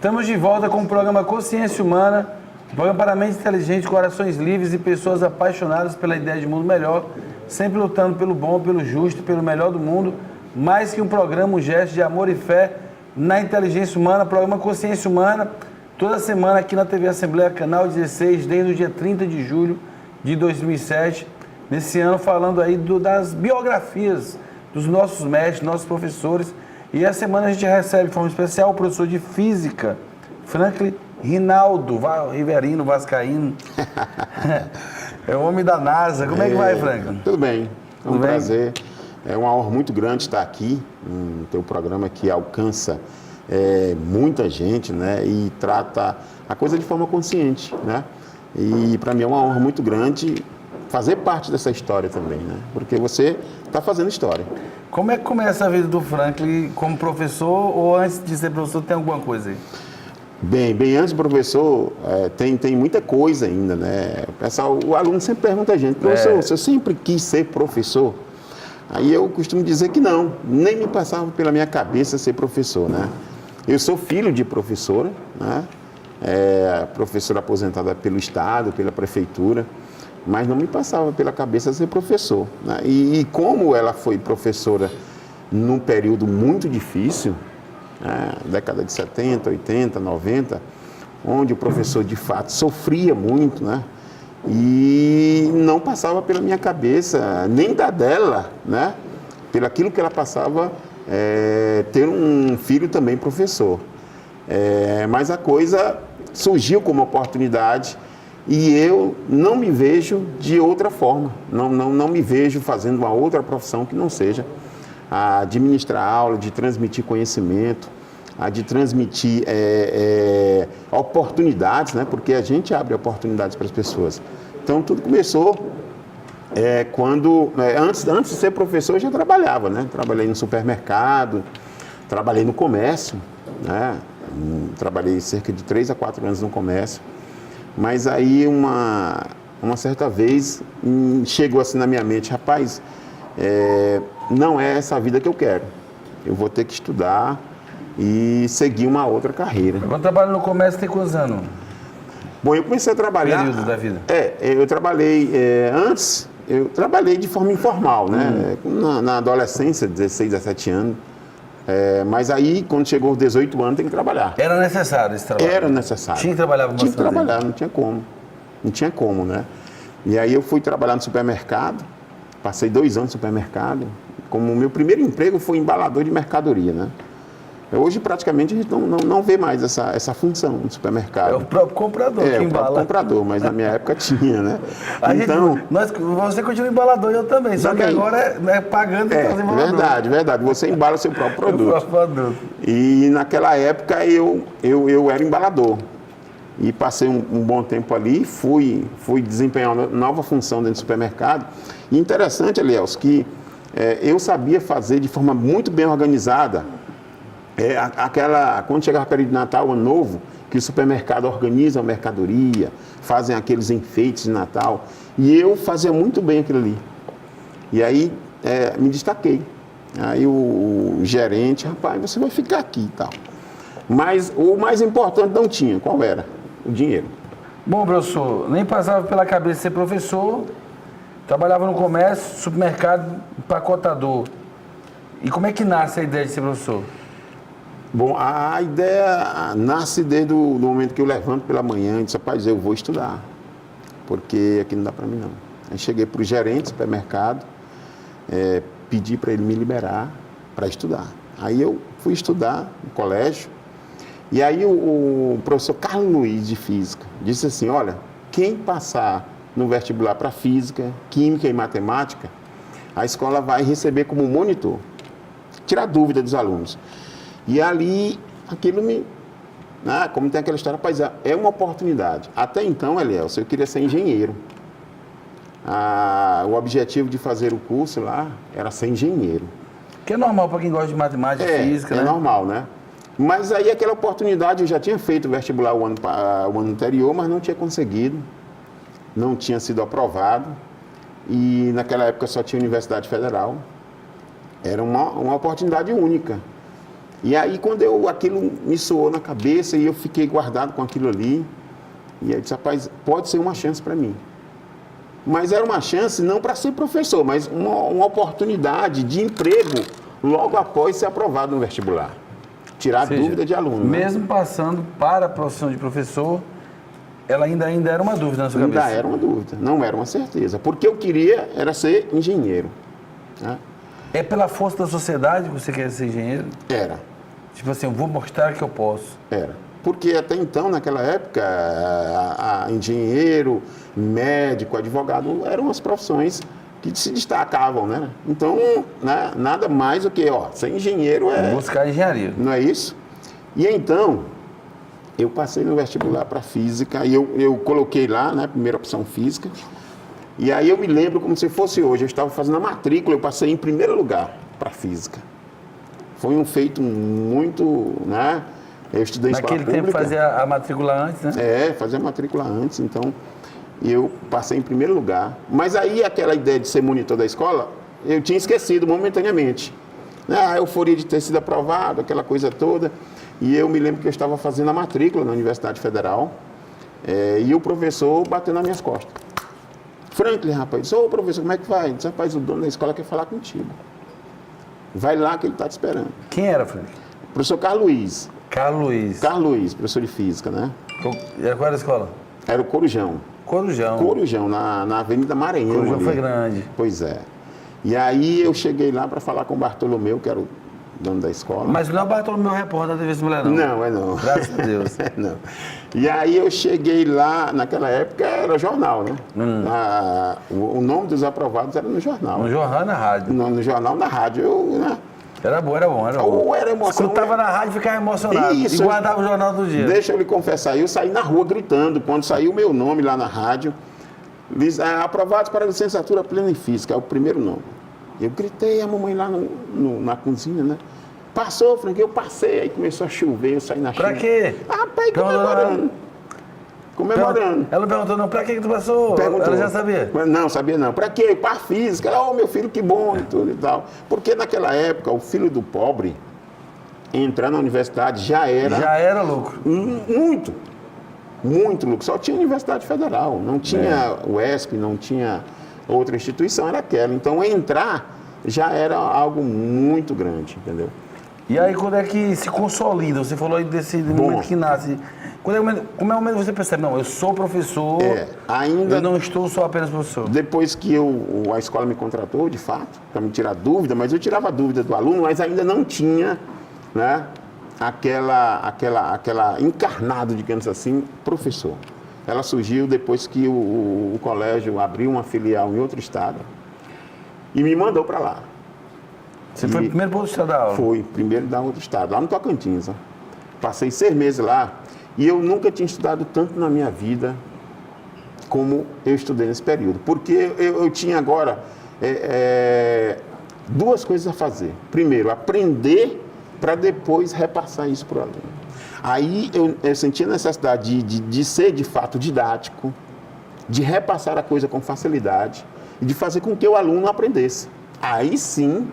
Estamos de volta com o programa Consciência Humana, um programa para mentes inteligentes, corações livres e pessoas apaixonadas pela ideia de mundo melhor, sempre lutando pelo bom, pelo justo, pelo melhor do mundo, mais que um programa, um gesto de amor e fé na inteligência humana, programa Consciência Humana, toda semana aqui na TV Assembleia, canal 16, desde o dia 30 de julho de 2007, nesse ano falando aí das biografias dos nossos mestres, nossos professores. E essa semana a gente recebe de forma especial o professor de Física, Franklin Rinaldo, Riverino, vascaíno. É o homem da NASA. Como é que vai, Franklin? Tudo bem, é um prazer. É uma honra muito grande estar aqui no teu programa que alcança muita gente, né? E trata a coisa de forma consciente, né? E para mim é uma honra muito grande fazer parte dessa história também, né? Porque você está fazendo história. Como é que começa a vida do Franklin como professor, ou antes de ser professor tem alguma coisa aí? Bem antes de professor, tem muita coisa ainda, né? O aluno sempre pergunta a gente, professor, você sempre quis ser professor? Aí eu costumo dizer que não, nem me passava pela minha cabeça ser professor, né? Eu sou filho de professora, né? Professora aposentada pelo Estado, pela Prefeitura, mas não me passava pela cabeça ser professor, né? E como ela foi professora num período muito difícil, né? Década de 70, 80, 90, onde o professor de fato sofria muito, né? E não passava pela minha cabeça, nem da dela, né? Pelo aquilo que ela passava, ter um filho também professor. Mas a coisa surgiu como oportunidade e eu não me vejo de outra forma, não me vejo fazendo uma outra profissão que não seja a administrar aula, de transmitir conhecimento, a de transmitir oportunidades, né? Porque a gente abre oportunidades para as pessoas. Então tudo começou quando, antes de ser professor, eu já trabalhava, né? Trabalhei no supermercado, trabalhei no comércio, né? Trabalhei cerca de 3 a 4 anos no comércio. Mas aí, uma certa vez, chegou assim na minha mente, rapaz, não é essa a vida que eu quero. Eu vou ter que estudar e seguir uma outra carreira. Quando trabalha no comércio, tem quantos anos? Bom, eu comecei a trabalhar... Período da vida? Eu trabalhei antes, eu trabalhei de forma informal, né? Na adolescência, 16, 17 anos. Mas aí, quando chegou aos 18 anos, tem que trabalhar. Era necessário esse trabalho? Era necessário. Tinha que trabalhar bastante? Tinha que trabalhar, não tinha como. Não tinha como, né? E aí eu fui trabalhar no supermercado, passei 2 anos no supermercado. Como o meu primeiro emprego foi embalador de mercadoria, né? Hoje, praticamente, a gente não vê mais essa função no supermercado. É o próprio comprador que embala. O próprio comprador, mas na minha época tinha, né? Você continua embalador, eu também, só que agora é pagando e fazendo embalador. Verdade. Você embala seu próprio produto. O próprio produto. E naquela época eu era embalador. E passei um bom tempo ali, fui desempenhar uma nova função dentro do supermercado. E interessante, Elielso, que eu sabia fazer de forma muito bem organizada. Quando chegava o período de Natal, Ano Novo, que o supermercado organiza a mercadoria, fazem aqueles enfeites de Natal, e eu fazia muito bem aquilo ali. E aí me destaquei. Aí o gerente, rapaz, você vai ficar aqui e tal. Mas o mais importante não tinha, qual era? O dinheiro. Bom, professor, nem passava pela cabeça ser professor, trabalhava no comércio, supermercado, empacotador. E como é que nasce a ideia de ser professor? Bom, a ideia nasce desde o momento que eu levanto pela manhã e disse, rapaz, eu vou estudar, porque aqui não dá para mim não. Aí cheguei para o gerente do supermercado, pedi para ele me liberar para estudar. Aí eu fui estudar no colégio, e aí o professor Carlos Luiz, de Física, disse assim, olha, quem passar no vestibular para Física, Química e Matemática, a escola vai receber como monitor, tirar dúvida dos alunos. E ali, aquilo como tem aquela história, rapaz, é uma oportunidade. Até então, Elielso, eu queria ser engenheiro. O objetivo de fazer o curso lá era ser engenheiro. Que é normal para quem gosta de matemática e física, né? É normal, né? Mas aí aquela oportunidade, eu já tinha feito o vestibular o ano anterior, mas não tinha conseguido. Não tinha sido aprovado. E naquela época só tinha Universidade Federal. Era uma oportunidade única. E aí, quando aquilo me soou na cabeça e eu fiquei guardado com aquilo ali, e eu disse, rapaz, pode ser uma chance para mim. Mas era uma chance não para ser professor, mas uma oportunidade de emprego logo após ser aprovado no vestibular. Tirar a dúvida de aluno. Mesmo passando para a profissão de professor, ela ainda era uma dúvida na sua cabeça? Ainda era uma dúvida, não era uma certeza. Porque eu queria era ser engenheiro. Né? É pela força da sociedade que você quer ser engenheiro? Era. Tipo assim, eu vou mostrar que eu posso. Era. Porque até então, naquela época, engenheiro, médico, advogado eram as profissões que se destacavam, né? Então, né, nada mais do que, ser engenheiro é... Buscar engenharia. Não é isso? E então, eu passei no vestibular para física e eu coloquei lá, né, primeira opção física. E aí eu me lembro como se fosse hoje, eu estava fazendo a matrícula, eu passei em primeiro lugar para física. Foi um feito muito, né? Eu estudei em escola pública. Naquele tempo fazia a matrícula antes, né? Fazia a matrícula antes, então eu passei em primeiro lugar. Mas aí aquela ideia de ser monitor da escola, eu tinha esquecido momentaneamente. A euforia de ter sido aprovado, aquela coisa toda. E eu me lembro que eu estava fazendo a matrícula na Universidade Federal e o professor bateu nas minhas costas. Franklin, rapaz, disse, ô professor, como é que vai? Disse, rapaz, o dono da escola quer falar contigo. Vai lá que ele está te esperando. Quem era, Franklin? Professor Carlos Luiz. Carlos Luiz. Carlos Luiz, professor de física, né? Qual era a escola? Era o Corujão. Corujão, na Avenida Maranhão. Corujão ali. Foi grande. Pois é. E aí eu cheguei lá para falar com o Bartolomeu, que era o dono da escola. Mas não é o Bartolomeu repórter da TV Mulher, não. Não, é não. Graças a Deus. Não. E aí eu cheguei lá, naquela época era jornal, né? O nome dos aprovados era no jornal. No jornal e na rádio. No jornal, na rádio, né? Era bom. Ou era emoção. Escutava na rádio e ficava emocionado. Isso. E guardava o jornal do dia. Deixa eu lhe confessar, eu saí na rua gritando, quando saiu o meu nome lá na rádio, aprovados para a licenciatura plena em física, é o primeiro nome. Eu gritei, a mamãe lá na cozinha, né? Passou, Frank, eu passei, aí começou a chover, eu saí na chuva. Pra quê? Rapaz, comemorando. Ela perguntou, não, pra que tu passou? Perguntou. Ela já sabia? Não, sabia não. Pra quê? Para física. Ela, meu filho, que bom e tudo e tal. Porque naquela época, o filho do pobre, entrar na universidade já era lucro. Muito lucro. Só tinha Universidade Federal, não tinha o ESP, não tinha outra instituição, era aquela. Então, entrar já era algo muito grande, entendeu? E aí, quando é que se consolida? Você falou aí desse momento que nasce. Como é o momento que você percebe? Não, eu sou professor, eu não estou só apenas professor. Depois que a escola me contratou, de fato, para me tirar dúvida, mas eu tirava dúvida do aluno, mas ainda não tinha, né, aquela encarnado, digamos assim, professor. Ela surgiu depois que o colégio abriu uma filial em outro estado e me mandou para lá. Você foi o primeiro para outro estado da aula? Foi, primeiro da outro estado, lá no Tocantins. Ó. Passei 6 meses lá e eu nunca tinha estudado tanto na minha vida como eu estudei nesse período. Porque eu tinha agora 2 coisas a fazer. Primeiro, aprender para depois repassar isso para o aluno. Aí eu senti a necessidade de ser, de fato, didático, de repassar a coisa com facilidade e de fazer com que o aluno aprendesse. Aí sim,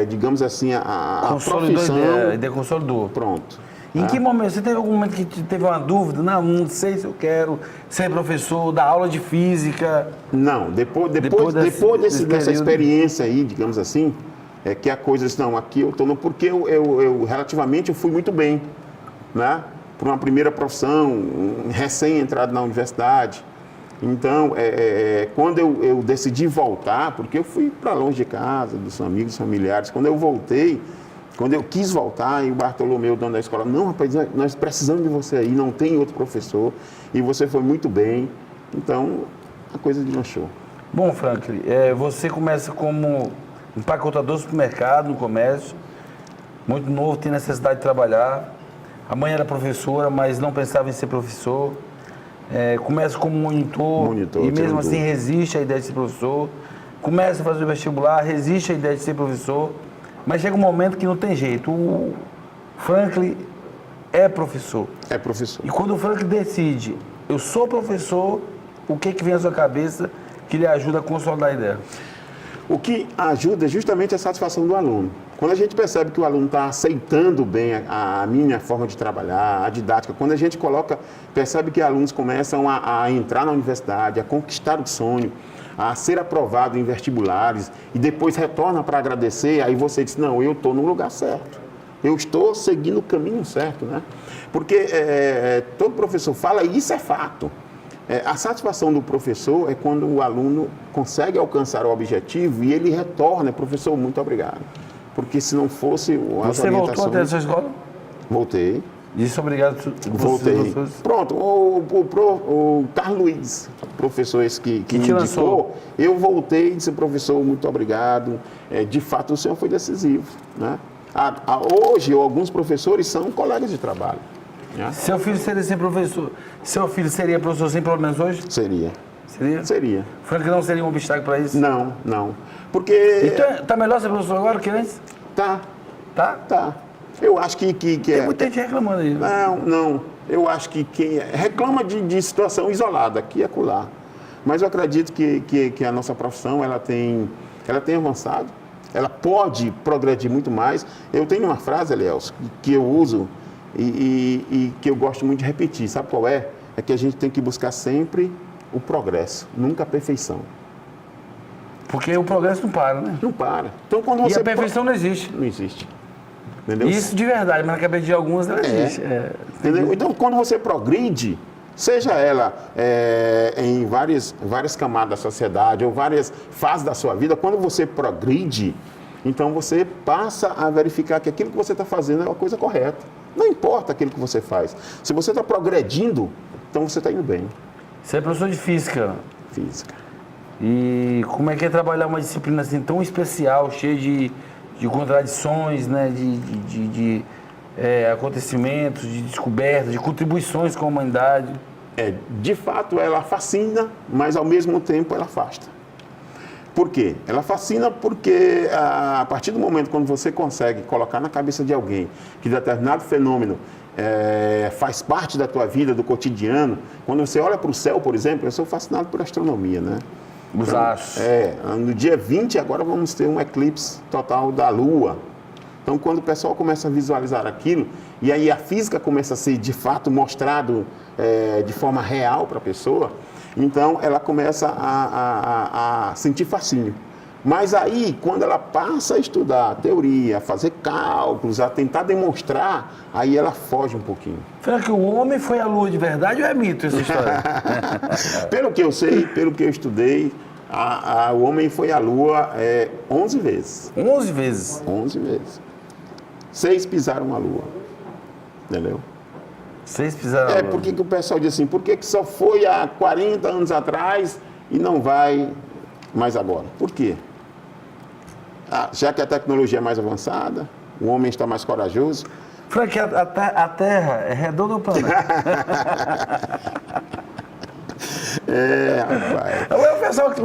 digamos assim, a profissão... A ideia consolidou. Pronto. Em que momento? Você teve algum momento que teve uma dúvida? Não sei se eu quero ser professor, dar aula de física? Não, depois dessa experiência aí, digamos assim, que a coisa, não, aqui eu estou... Porque eu relativamente eu fui muito bem, né? Por uma primeira profissão, recém-entrado na universidade. Então, quando eu decidi voltar, porque eu fui para longe de casa, dos amigos, familiares, quando eu voltei, quando eu quis voltar, e o Bartolomeu, dono da escola, não, rapaz, nós precisamos de você aí, não tem outro professor, e você foi muito bem. Então, a coisa deslanchou. Bom, Franklin, você começa como empacotador do supermercado, no comércio, muito novo, tem necessidade de trabalhar. A mãe era professora, mas não pensava em ser professor. Começa como monitor e mesmo assim resiste à ideia de ser professor. Começa a fazer o vestibular, resiste à ideia de ser professor. Mas chega um momento que não tem jeito. O Franklin é professor. É professor. E quando o Franklin decide, eu sou professor, o que vem à sua cabeça que lhe ajuda a consolidar a ideia? O que ajuda é justamente a satisfação do aluno. Quando a gente percebe que o aluno está aceitando bem a minha forma de trabalhar, a didática, quando a gente percebe que alunos começam a entrar na universidade, a conquistar o sonho, a ser aprovado em vestibulares e depois retorna para agradecer, aí você diz, não, eu estou no lugar certo. Eu estou seguindo o caminho certo, né? Porque todo professor fala, e isso é fato. A satisfação do professor é quando o aluno consegue alcançar o objetivo e ele retorna, professor, muito obrigado. Porque se não fosse as Você voltou até essa escola? Voltei. Disse obrigado. Voltei. Pronto, o Carlos Luiz, professor esse que me indicou, eu voltei e disse, professor, muito obrigado. De fato, o senhor foi decisivo, né? Hoje, alguns professores são colegas de trabalho. Né? Seu filho seria sem professor? Seu filho seria professor sem problemas hoje? Seria. Seria? Seria. Frank, não seria um obstáculo para isso? Não, não. Porque... Então, está melhor ser professor agora que antes? Tá. Tá? Tá. Eu acho que Tem muita gente reclamando aí. Não. Eu acho que quem reclama de situação isolada, aqui e acolá. Mas eu acredito que a nossa profissão, ela tem avançado. Ela pode progredir muito mais. Eu tenho uma frase, Elielso, que eu uso e que eu gosto muito de repetir. Sabe qual é? É que a gente tem que buscar sempre o progresso, nunca a perfeição. Porque o progresso não para, né? Não para. Então, quando você a perfeição não existe. Não existe. Entendeu? Isso de verdade, mas na cabeça de alguns ela existe. Entendeu? Então, quando você progride, seja ela em várias camadas da sociedade ou várias fases da sua vida, quando você progride, então você passa a verificar que aquilo que você está fazendo é uma coisa correta. Não importa aquilo que você faz. Se você está progredindo, então você está indo bem. Você é professor de física. Física. E como é que é trabalhar uma disciplina assim tão especial, cheia de contradições, né? de acontecimentos, de descobertas, de contribuições com a humanidade? De fato, ela fascina, mas ao mesmo tempo ela afasta. Por quê? Ela fascina porque a partir do momento quando você consegue colocar na cabeça de alguém que determinado fenômeno faz parte da tua vida, do cotidiano, quando você olha para o céu, por exemplo, eu sou fascinado por astronomia, né? Os astros. No dia 20, agora vamos ter um eclipse total da Lua. Então, quando o pessoal começa a visualizar aquilo, e aí a física começa a ser, de fato, mostrado de forma real para a pessoa, então ela começa a sentir fascínio. Mas aí, quando ela passa a estudar teoria, a fazer cálculos, a tentar demonstrar, aí ela foge um pouquinho. Será que o homem foi à Lua de verdade ou é mito essa história? Pelo que eu sei, pelo que eu estudei, o homem foi à Lua 11 vezes. 11 vezes? 11 vezes. 6 pisaram na Lua. Entendeu? 6 pisaram na Lua. Por que o pessoal diz assim, por que só foi há 40 anos atrás e não vai mais agora? Por quê? Já que a tecnologia é mais avançada, o homem está mais corajoso. Frank, a Terra é redonda ou plana? Rapaz. O pessoal que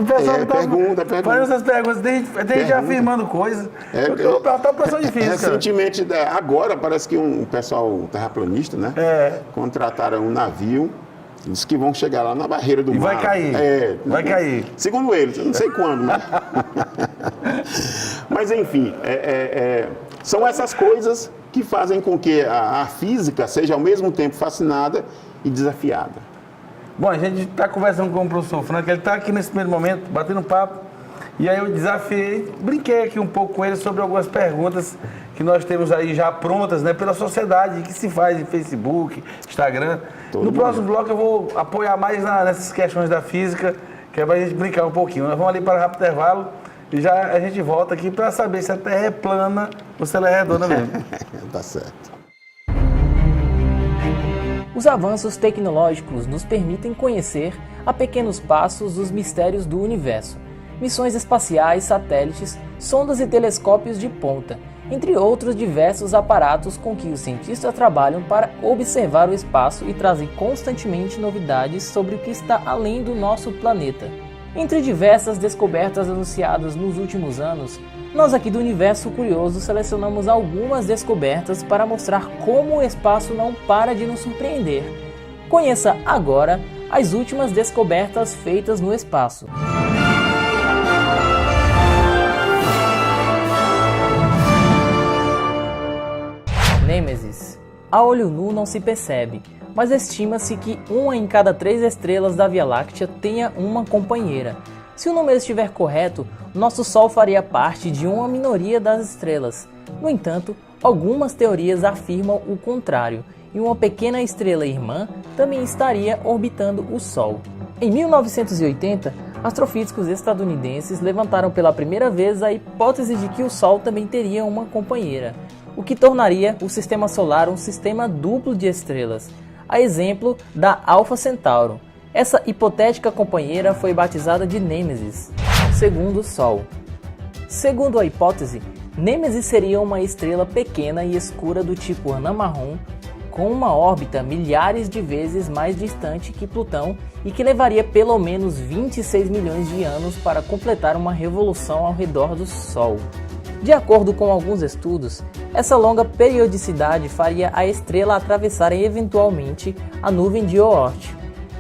pergunta. Fazendo essas perguntas, tem gente afirmando coisas. Eu perguntar para pessoa difícil. Recentemente, agora, parece que um pessoal terraplanista, né? Contrataram um navio. Diz que vão chegar lá na barreira do mar. E vai cair. Vai cair. Segundo eles, eu não sei quando, mas... Mas, enfim, são essas coisas que fazem com que a física seja ao mesmo tempo fascinada e desafiada. Bom, a gente está conversando com o professor Frank, ele está aqui nesse primeiro momento, batendo papo, e aí eu desafiei, brinquei aqui um pouco com ele sobre algumas perguntas que nós temos aí já prontas, né, pela sociedade, que se faz em Facebook, Instagram. No próximo bloco eu vou apoiar mais nessas questões da física, que é para a gente brincar um pouquinho. Nós vamos ali para um rápido intervalo e já a gente volta aqui para saber se a Terra é plana ou se ela é redonda mesmo. Tá certo. Os avanços tecnológicos nos permitem conhecer, a pequenos passos, os mistérios do universo. Missões espaciais, satélites, sondas e telescópios de ponta, entre outros diversos aparatos com que os cientistas trabalham para observar o espaço e trazem constantemente novidades sobre o que está além do nosso planeta. Entre diversas descobertas anunciadas nos últimos anos, nós aqui do Universo Curioso selecionamos algumas descobertas para mostrar como o espaço não para de nos surpreender. Conheça agora as últimas descobertas feitas no espaço. Nêmesis. A olho nu não se percebe, mas estima-se que 1 em cada 3 estrelas da Via Láctea tenha uma companheira. Se o número estiver correto, nosso Sol faria parte de uma minoria das estrelas. No entanto, algumas teorias afirmam o contrário, e uma pequena estrela irmã também estaria orbitando o Sol. Em 1980, astrofísicos estadunidenses levantaram pela primeira vez a hipótese de que o Sol também teria uma companheira, o que tornaria o Sistema Solar um sistema duplo de estrelas, a exemplo da Alfa Centauro. Essa hipotética companheira foi batizada de Nêmesis, segundo Sol. Segundo a hipótese, Nêmesis seria uma estrela pequena e escura do tipo anã marrom, com uma órbita milhares de vezes mais distante que Plutão e que levaria pelo menos 26 milhões de anos para completar uma revolução ao redor do Sol. De acordo com alguns estudos, essa longa periodicidade faria a estrela atravessar eventualmente a nuvem de Oort,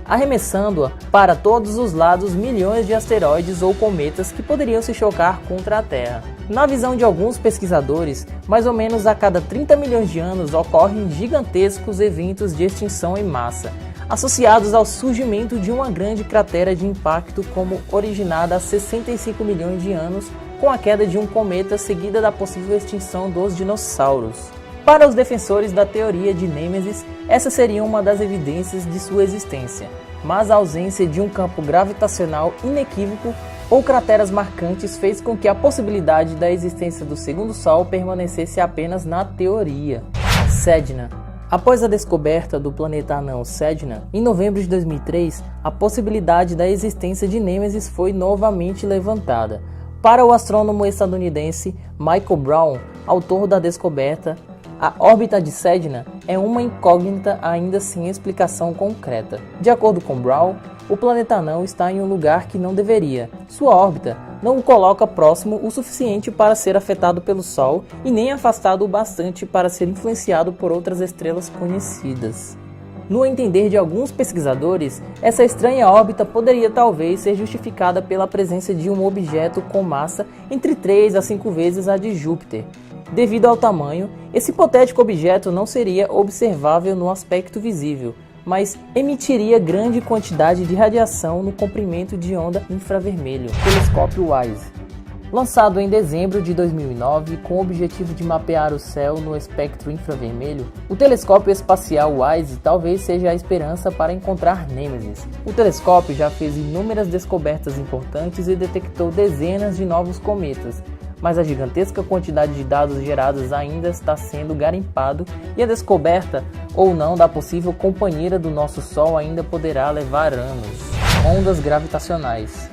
arremessando-a para todos os lados milhões de asteroides ou cometas que poderiam se chocar contra a Terra. Na visão de alguns pesquisadores, mais ou menos a cada 30 milhões de anos ocorrem gigantescos eventos de extinção em massa, associados ao surgimento de uma grande cratera de impacto como originada há 65 milhões de anos com a queda de um cometa seguida da possível extinção dos dinossauros. Para os defensores da teoria de Nêmesis, essa seria uma das evidências de sua existência, mas a ausência de um campo gravitacional inequívoco ou crateras marcantes fez com que a possibilidade da existência do segundo Sol permanecesse apenas na teoria. Sedna. Após a descoberta do planeta anão Sedna, em novembro de 2003, a possibilidade da existência de Nêmesis foi novamente levantada. Para o astrônomo estadunidense Michael Brown, autor da descoberta, a órbita de Sedna é uma incógnita ainda sem explicação concreta. De acordo com Brown, o planeta anão está em um lugar que não deveria. Sua órbita não o coloca próximo o suficiente para ser afetado pelo Sol e nem afastado o bastante para ser influenciado por outras estrelas conhecidas. No entender de alguns pesquisadores, essa estranha órbita poderia talvez ser justificada pela presença de um objeto com massa entre 3 a 5 vezes a de Júpiter. Devido ao tamanho, esse hipotético objeto não seria observável no aspecto visível, mas emitiria grande quantidade de radiação no comprimento de onda infravermelho. Telescópio WISE. Lançado em dezembro de 2009 com o objetivo de mapear o céu no espectro infravermelho, o telescópio espacial WISE talvez seja a esperança para encontrar Nêmesis. O telescópio já fez inúmeras descobertas importantes e detectou dezenas de novos cometas, mas a gigantesca quantidade de dados gerados ainda está sendo garimpado e a descoberta ou não da possível companheira do nosso Sol ainda poderá levar anos. Ondas gravitacionais.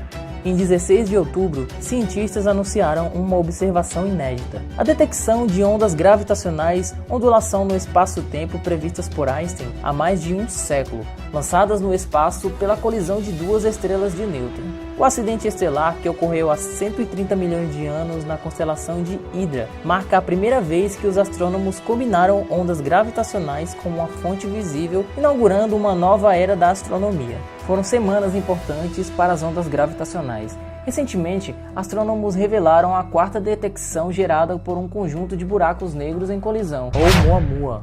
Em 16 de outubro, cientistas anunciaram uma observação inédita: a detecção de ondas gravitacionais, ondulação no espaço-tempo previstas por Einstein há mais de um século, lançadas no espaço pela colisão de duas estrelas de nêutron. O acidente estelar, que ocorreu há 130 milhões de anos na constelação de Hidra, marca a primeira vez que os astrônomos combinaram ondas gravitacionais com uma fonte visível, inaugurando uma nova era da astronomia. Foram semanas importantes para as ondas gravitacionais. Recentemente, astrônomos revelaram a quarta detecção gerada por um conjunto de buracos negros em colisão, ou Oumuamua.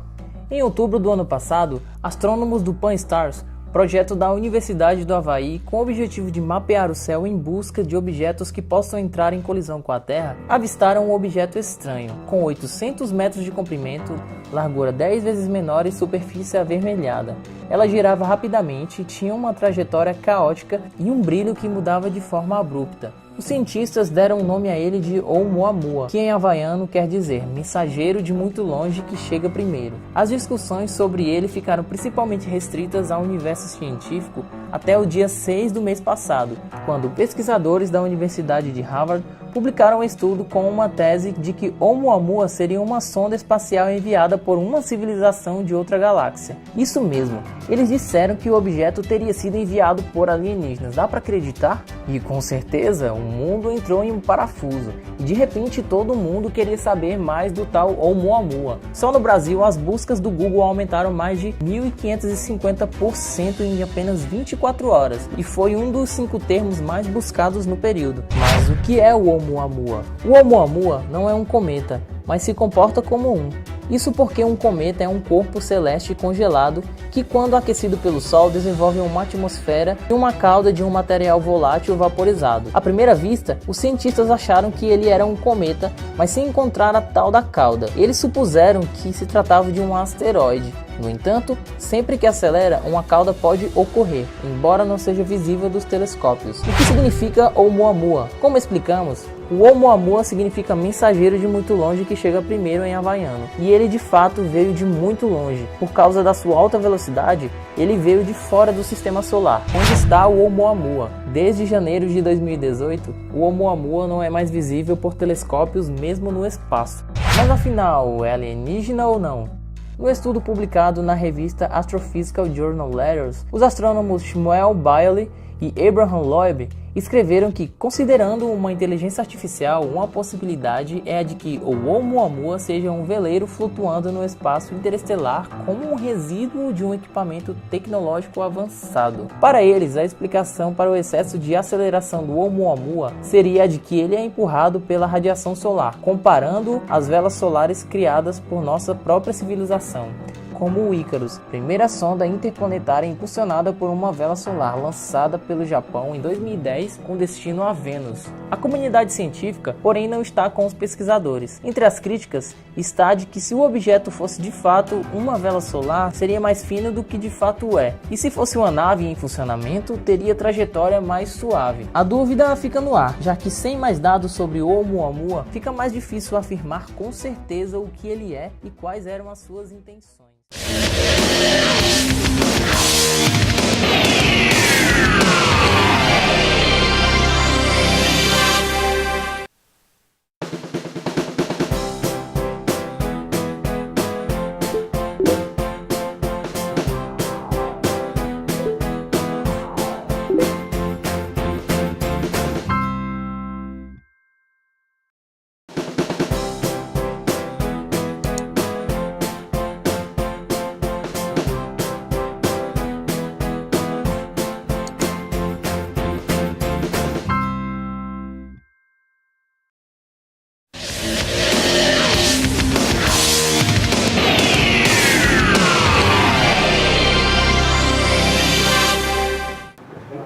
Em outubro do ano passado, astrônomos do Pan-STARRS, projeto da Universidade do Havaí com o objetivo de mapear o céu em busca de objetos que possam entrar em colisão com a Terra, avistaram um objeto estranho, com 800 metros de comprimento, largura 10 vezes menor e superfície avermelhada. Ela girava rapidamente, tinha uma trajetória caótica e um brilho que mudava de forma abrupta. Os cientistas deram o nome a ele de Oumuamua, que em havaiano quer dizer mensageiro de muito longe que chega primeiro. As discussões sobre ele ficaram principalmente restritas ao universo científico até o dia 6 do mês passado, quando pesquisadores da Universidade de Harvard publicaram um estudo com uma tese de que Oumuamua seria uma sonda espacial enviada por uma civilização de outra galáxia. Isso mesmo, eles disseram que o objeto teria sido enviado por alienígenas. Dá para acreditar? E com certeza, o mundo entrou em um parafuso e de repente todo mundo queria saber mais do tal Oumuamua. Só no Brasil, as buscas do Google aumentaram mais de 1.550% em apenas 24 horas e foi um dos 5 termos mais buscados no período. Mas o que é o Oumuamua? O Oumuamua não é um cometa, mas se comporta como um. Isso porque um cometa é um corpo celeste congelado que, quando aquecido pelo Sol, desenvolve uma atmosfera e uma cauda de um material volátil vaporizado. À primeira vista, os cientistas acharam que ele era um cometa, mas sem encontrar a tal da cauda. Eles supuseram que se tratava de um asteroide. No entanto, sempre que acelera, uma cauda pode ocorrer, embora não seja visível dos telescópios. O que significa Oumuamua? Como explicamos, o Oumuamua significa mensageiro de muito longe que chega primeiro em havaiano. E ele de fato veio de muito longe. Por causa da sua alta velocidade, ele veio de fora do sistema solar, onde está o Oumuamua. Desde janeiro de 2018, o Oumuamua não é mais visível por telescópios mesmo no espaço. Mas afinal, é alienígena ou não? No estudo publicado na revista Astrophysical Journal Letters, os astrônomos Shmuel Bailey e Abraham Loeb escreveram que, considerando uma inteligência artificial, uma possibilidade é a de que o Oumuamua seja um veleiro flutuando no espaço interestelar como um resíduo de um equipamento tecnológico avançado. Para eles, a explicação para o excesso de aceleração do Oumuamua seria a de que ele é empurrado pela radiação solar, comparando às velas solares criadas por nossa própria civilização, como o Icarus, primeira sonda interplanetária impulsionada por uma vela solar lançada pelo Japão em 2010 com destino a Vênus. A comunidade científica, porém, não está com os pesquisadores. Entre as críticas está de que se o objeto fosse de fato uma vela solar, seria mais fino do que de fato é, e se fosse uma nave em funcionamento, teria trajetória mais suave. A dúvida fica no ar, já que sem mais dados sobre o Oumuamua, fica mais difícil afirmar com certeza o que ele é e quais eram as suas intenções.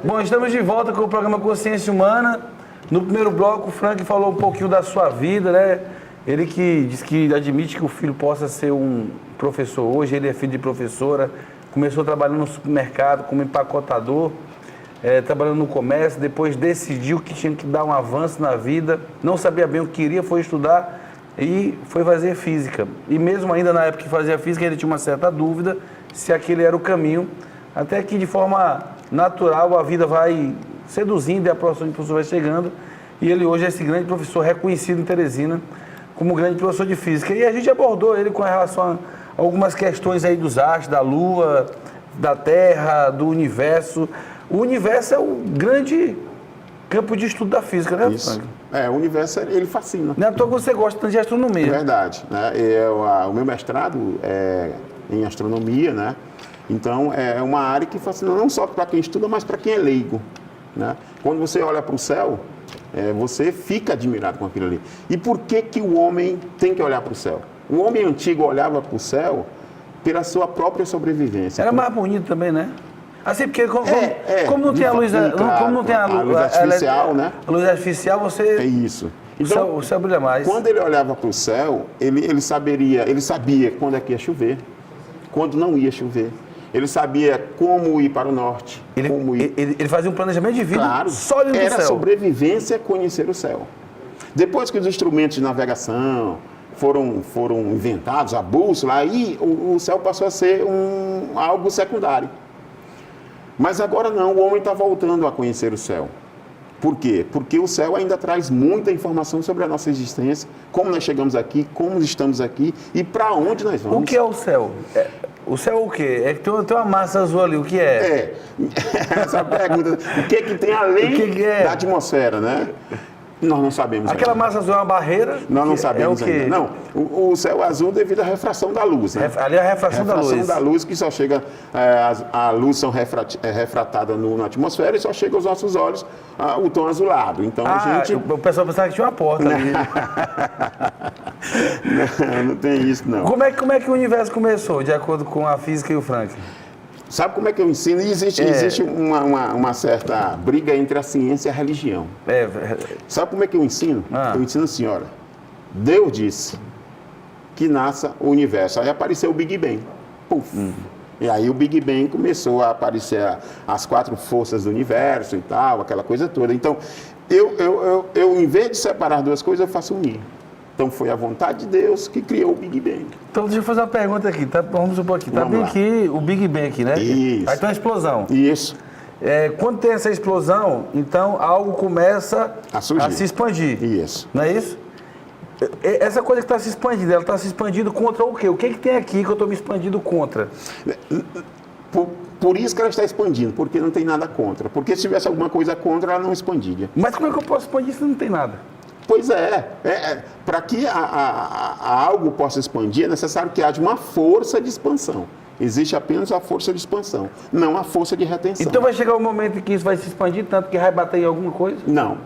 Bom, estamos de volta com o programa Consciência Humana. No primeiro bloco, o Frank falou um pouquinho da sua vida, né? Ele que diz que admite que o filho possa ser um professor hoje, ele é filho de professora, começou trabalhando no supermercado como empacotador, trabalhando no comércio, depois decidiu que tinha que dar um avanço na vida, não sabia bem o que queria, foi estudar e foi fazer física. E mesmo ainda na época que fazia física, ele tinha uma certa dúvida se aquele era o caminho, até que de forma natural a vida vai seduzindo e a profissão de professor vai chegando, e ele hoje é esse grande professor reconhecido em Teresina como grande professor de física. E a gente abordou ele com relação a algumas questões aí dos astros, da Lua, da Terra, do universo. O universo é o grande campo de estudo da física, né, Isso. Frank? O universo, ele fascina. Não é à toa que você gosta tanto de astronomia. É verdade. Né? O meu mestrado é em astronomia, né? Então, é uma área que fascina não só para quem estuda, mas para quem é leigo. Né? Quando você olha para o céu, você fica admirado com aquilo ali. E por que que o homem tem que olhar para o céu? O homem antigo olhava para o céu pela sua própria sobrevivência. Era mais bonito também, né? Assim, porque como não tem a luz, como não tem a luz artificial, né? A luz artificial, você... É isso. Então, o céu brilha mais. Quando ele olhava para o céu, ele sabia quando é que ia chover, quando não ia chover. Ele sabia como ir para o norte. Ele fazia um planejamento de vida, claro, só olhando para o céu. Era sobrevivência conhecer o céu. Depois que os instrumentos de navegação foram inventados, a bússola, aí o céu passou a ser algo secundário. Mas agora não, o homem está voltando a conhecer o céu. Por quê? Porque o céu ainda traz muita informação sobre a nossa existência, como nós chegamos aqui, como estamos aqui e para onde nós vamos. O que é o céu? O céu é o quê? É que tem uma massa azul ali, o que é? Essa pergunta, o que é que tem além da atmosfera, né? Nós não sabemos Aquela ainda. massa azul é uma barreira? Nós não sabemos é o quê? ainda. Não, o céu azul devido à refração da luz, né? Ali é a refração da luz. Refração da luz que só chega, a luz são refratada na atmosfera e só chega aos nossos olhos o tom azulado. Então a gente... o pessoal pensava que tinha uma porta ali. não tem isso, não. Como é que o universo começou, de acordo com a física e o Frank? Sabe como é que eu ensino? E existe uma certa briga entre a ciência e a religião. Sabe como é que eu ensino? Eu ensino assim, olha, Deus disse que nasça o universo. Aí apareceu o Big Bang. Puf. E aí o Big Bang começou a aparecer as 4 forças do universo e tal, aquela coisa toda. Então, eu em vez de separar 2 coisas, eu faço unir. Então foi a vontade de Deus que criou o Big Bang. Então deixa eu fazer uma pergunta aqui, tá? Vamos supor aqui, tá bem aqui o Big Bang aqui, né? Isso. Aí tem uma explosão. Isso. Quando tem essa explosão, então algo começa A surgir. a se expandir. Isso. Não é isso? Essa coisa que está se expandindo, ela está se expandindo contra o quê? O que tem aqui que eu estou me expandindo contra? Por isso que ela está expandindo, porque não tem nada contra. Porque se tivesse alguma coisa contra, ela não expandiria. Mas como é que eu posso expandir se não tem nada? Pois para que algo possa expandir, é necessário que haja uma força de expansão. Existe apenas a força de expansão, não a força de retenção. Então vai chegar um momento em que isso vai se expandir tanto que vai bater em alguma coisa? Não,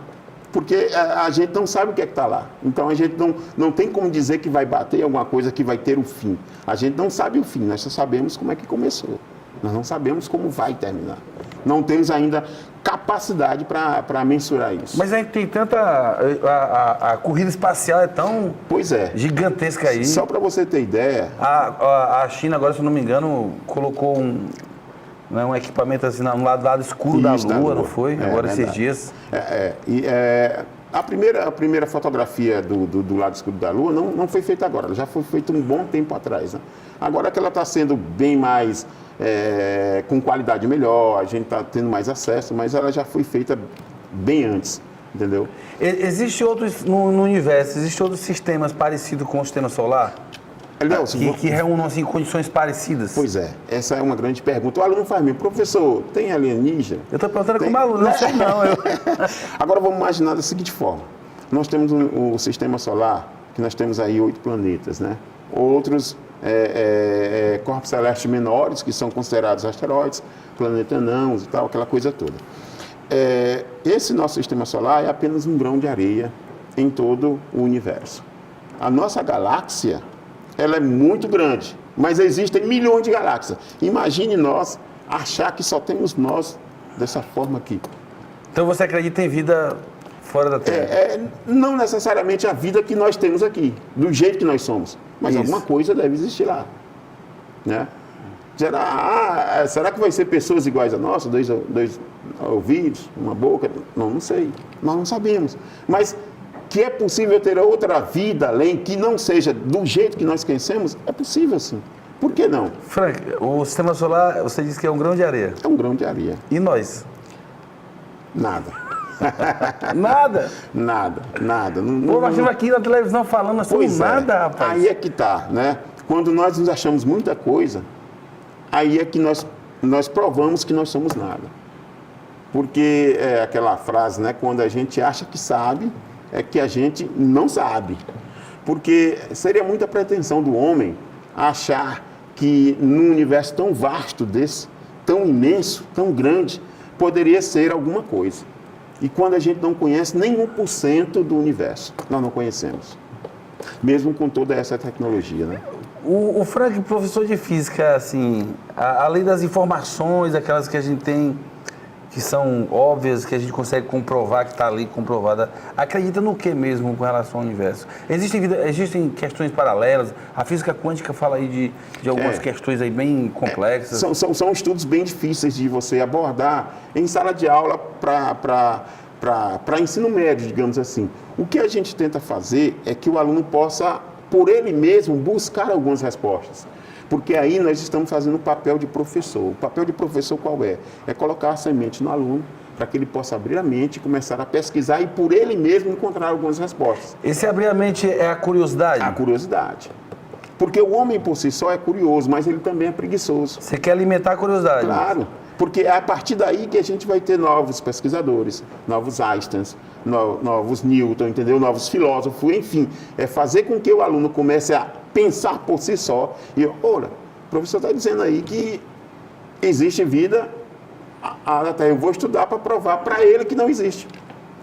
porque a gente não sabe o que é que está lá. Então a gente não tem como dizer que vai bater em alguma coisa que vai ter um fim. A gente não sabe o fim, nós só sabemos como é que começou. Nós não sabemos como vai terminar. Não temos ainda capacidade para mensurar isso. Mas a gente tem tanta... A corrida espacial é tão gigantesca aí. Só para você ter ideia... A China agora, se eu não me engano, colocou um equipamento assim no lado escuro da Lua, não foi? Agora esses dias. A primeira fotografia do lado escuro da Lua não foi feita agora, ela já foi feita um bom tempo atrás. Né? Agora que ela está sendo bem mais... com qualidade melhor, a gente está tendo mais acesso, mas ela já foi feita bem antes, entendeu? Existe outros, no universo, existem outros sistemas parecidos com o sistema solar? Que reúnam assim, condições parecidas? Pois é, essa é uma grande pergunta. O aluno faz mesmo, professor, tem alienígena? Eu estou perguntando como aluno, não sei não. Agora vamos imaginar da seguinte forma, nós temos o sistema solar, que nós temos aí 8 planetas, né? Outros corpos celestes menores, que são considerados asteroides, planetas anãos e tal, aquela coisa toda. Esse nosso sistema solar é apenas um grão de areia em todo o universo. A nossa galáxia, ela é muito grande, mas existem milhões de galáxias. Imagine nós achar que só temos nós dessa forma aqui. Então você acredita em vida fora da Terra? Não necessariamente a vida que nós temos aqui, do jeito que nós somos. Mas alguma coisa deve existir lá. Né? Será que vai ser pessoas iguais a nós? Dois ouvidos, uma boca? Não sei. Nós não sabemos. Mas que é possível ter outra vida além, que não seja do jeito que nós conhecemos, é possível sim. Por que não? Frank, o sistema solar, você disse que é um grão de areia. É um grão de areia. E nós? Nada. Nada? Nada. Pô, nós estamos aqui na televisão falando assim, nada, rapaz. Aí é que tá, né? Quando nós nos achamos muita coisa, aí é que nós provamos que nós somos nada. Porque é aquela frase, né? Quando a gente acha que sabe, é que a gente não sabe. Porque seria muita pretensão do homem achar que num universo tão vasto desse, tão imenso, tão grande, poderia ser alguma coisa. E quando a gente não conhece nem 1% do universo, nós não conhecemos. Mesmo com toda essa tecnologia, né? O Frank, professor de física, assim, além das informações, aquelas que a gente tem, que são óbvias, que a gente consegue comprovar, que está ali comprovada, acredita no que mesmo com relação ao universo? Existem questões paralelas? A física quântica fala aí de algumas questões aí bem complexas. São estudos bem difíceis de você abordar em sala de aula para ensino médio, digamos assim. O que a gente tenta fazer é que o aluno possa, por ele mesmo, buscar algumas respostas. Porque aí nós estamos fazendo o papel de professor. O papel de professor qual é? É colocar a semente no aluno para que ele possa abrir a mente e começar a pesquisar e por ele mesmo encontrar algumas respostas. Esse abrir a mente é a curiosidade? A curiosidade. Porque o homem por si só é curioso, mas ele também é preguiçoso. Você quer alimentar a curiosidade? Claro. Porque é a partir daí que a gente vai ter novos pesquisadores, novos Einsteins, novos Newton, entendeu? Novos filósofos, enfim. É fazer com que o aluno comece a pensar por si só. E, olha, o professor está dizendo aí que existe vida, até eu vou estudar para provar para ele que não existe.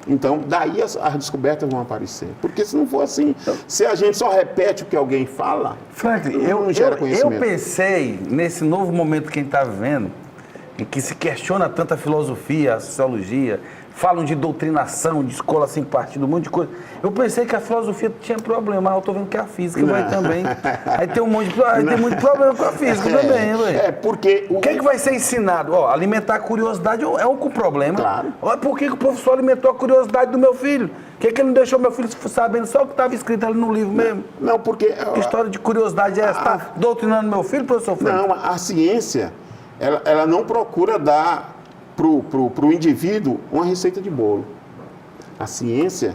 Então, daí as descobertas vão aparecer. Porque se não for assim, se a gente só repete o que alguém fala, Franklin, não gera eu conhecimento. pensei nesse novo momento que a gente está vivendo, em que se questiona tanto a filosofia, a sociologia, falam de doutrinação, de escola sem partido, um monte de coisa. Eu pensei que a filosofia tinha problema, mas eu estou vendo que a física vai também. Aí tem tem muito problema com a física também, velho. Porque... O que é que vai ser ensinado? Ó, alimentar a curiosidade é um problema. Claro. Olha, por que o professor alimentou a curiosidade do meu filho? Por que ele não deixou meu filho sabendo só o que estava escrito ali no livro mesmo? Não, porque... Que história de curiosidade é essa? Está doutrinando meu filho, professor Franklin? Não, a ciência, ela não procura dar para o indivíduo uma receita de bolo. A ciência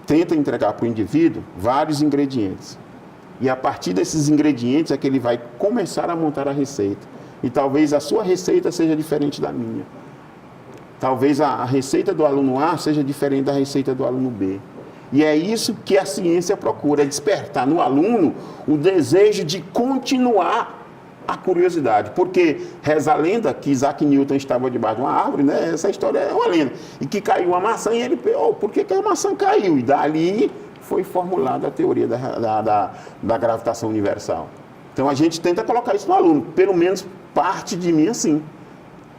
tenta entregar para o indivíduo vários ingredientes. E a partir desses ingredientes é que ele vai começar a montar a receita. E talvez a sua receita seja diferente da minha. Talvez a receita do aluno A seja diferente da receita do aluno B. E é isso que a ciência procura, é despertar no aluno o desejo de continuar a curiosidade. Porque reza a lenda que Isaac Newton estava debaixo de uma árvore, né? Essa história é uma lenda. E que caiu uma maçã e ele pensou, por que a maçã caiu? E dali foi formulada a teoria da gravitação universal. Então a gente tenta colocar isso no aluno, pelo menos parte de mim assim.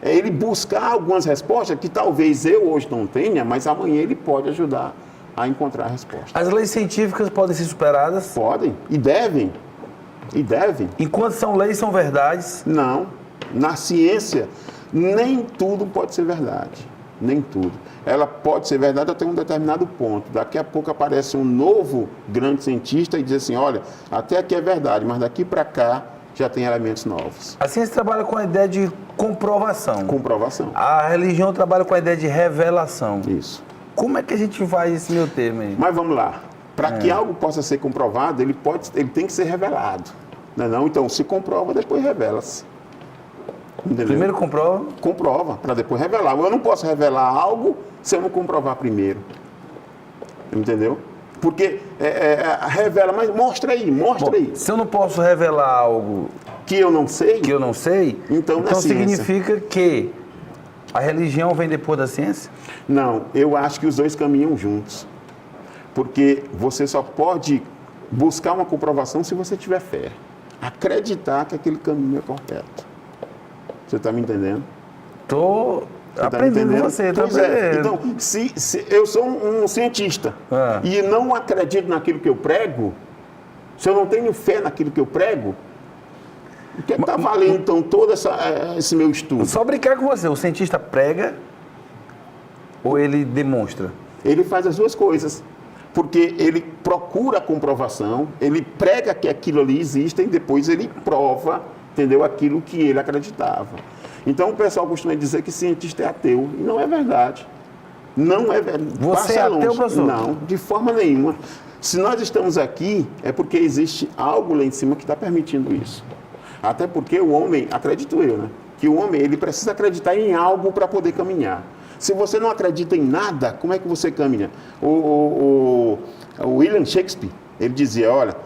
É ele buscar algumas respostas que talvez eu hoje não tenha, mas amanhã ele pode ajudar a encontrar a resposta. As leis científicas podem ser superadas? Podem e devem. E devem. Enquanto são leis, são verdades? Não. Na ciência, nem tudo pode ser verdade. Nem tudo. Ela pode ser verdade até um determinado ponto. Daqui a pouco aparece um novo grande cientista e diz assim, olha, até aqui é verdade, mas daqui para cá já tem elementos novos. A ciência trabalha com a ideia de comprovação. Comprovação. A religião trabalha com a ideia de revelação. Isso. Como é que a gente faz esse meu termo aí? Mas vamos lá. Para que algo possa ser comprovado, ele tem que ser revelado. Não é não? Então, se comprova, depois revela-se. Entendeu? Primeiro comprova? Comprova, para depois revelar. Eu não posso revelar algo se eu não comprovar primeiro. Entendeu? Porque revela, mas mostra aí. Se eu não posso revelar algo que eu não sei, então não é ciência. Significa que a religião vem depois da ciência? Não, eu acho que os dois caminham juntos. Porque você só pode buscar uma comprovação se você tiver fé. Acreditar que aquele caminho é correto. Você está me entendendo? Estou aprendendo com você, estou aprendendo. Então, se eu sou um cientista e não acredito naquilo que eu prego, se eu não tenho fé naquilo que eu prego, o que está valendo, então, todo esse meu estudo? Só brincar com você, o cientista prega ou ele demonstra? Ele faz as duas coisas. Porque ele procura a comprovação, ele prega que aquilo ali existe e depois ele prova, entendeu, aquilo que ele acreditava. Então o pessoal costuma dizer que cientista é ateu, e não é verdade. Não é verdade. Você é ateu, professor? Não, de forma nenhuma. Se nós estamos aqui, é porque existe algo lá em cima que está permitindo isso. Até porque o homem, acredito eu, né, que o homem ele precisa acreditar em algo para poder caminhar. Se você não acredita em nada, como é que você caminha? O William Shakespeare, ele dizia, olha,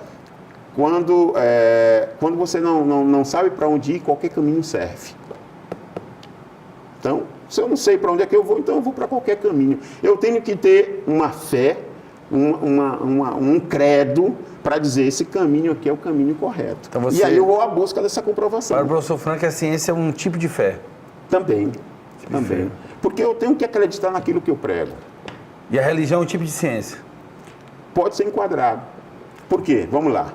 quando você não sabe para onde ir, qualquer caminho serve. Então, se eu não sei para onde é que eu vou, então eu vou para qualquer caminho. Eu tenho que ter uma fé, um credo, para dizer esse caminho aqui é o caminho correto. Então e aí eu vou à busca dessa comprovação. Para o professor Franklin, a ciência é um tipo de fé. Também. Porque eu tenho que acreditar naquilo que eu prego. E a religião é um tipo de ciência? Pode ser enquadrado. Por quê? Vamos lá.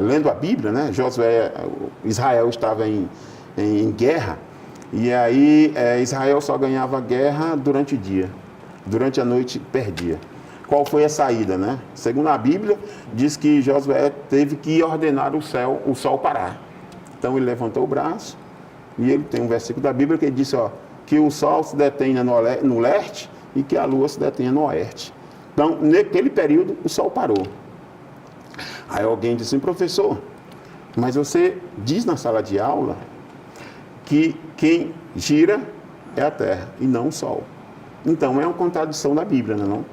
Lendo a Bíblia, né, Israel estava em guerra, e aí Israel só ganhava guerra durante o dia. Durante a noite, perdia. Qual foi a saída, né? Segundo a Bíblia, diz que Josué teve que ordenar o sol parar. Então ele levantou o braço, e ele tem um versículo da Bíblia que ele disse, que o sol se detenha no leste e que a lua se detenha no oeste. Então, naquele período, o sol parou. Aí alguém disse assim, professor, mas você diz na sala de aula que quem gira é a terra e não o sol. Então é uma contradição da Bíblia, não?